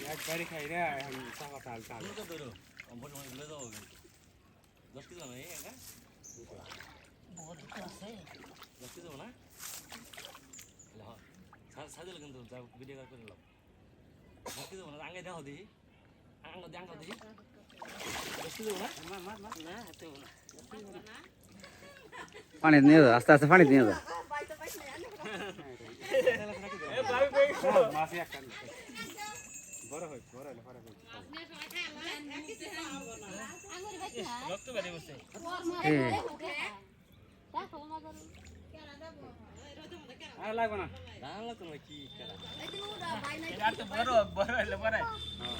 একবারই খাই রে এখন চাপা তাল তাল সাজল কিন্তু ভিডিও করে নিলাম কি দেবো না আগে দেখো দিই আঙ্গ দিই বেশি দেবো না না হাতে না পানি নিয়ে যাও আস্তে আস্তে পানি নিয়ে যাও মাছ একটা বড় হয় বড় হলে পরে রক্ত বেড়ে বসে আর লাগবে না দাঁড়ালো তো কি করা বড় হলে পরে হ্যাঁ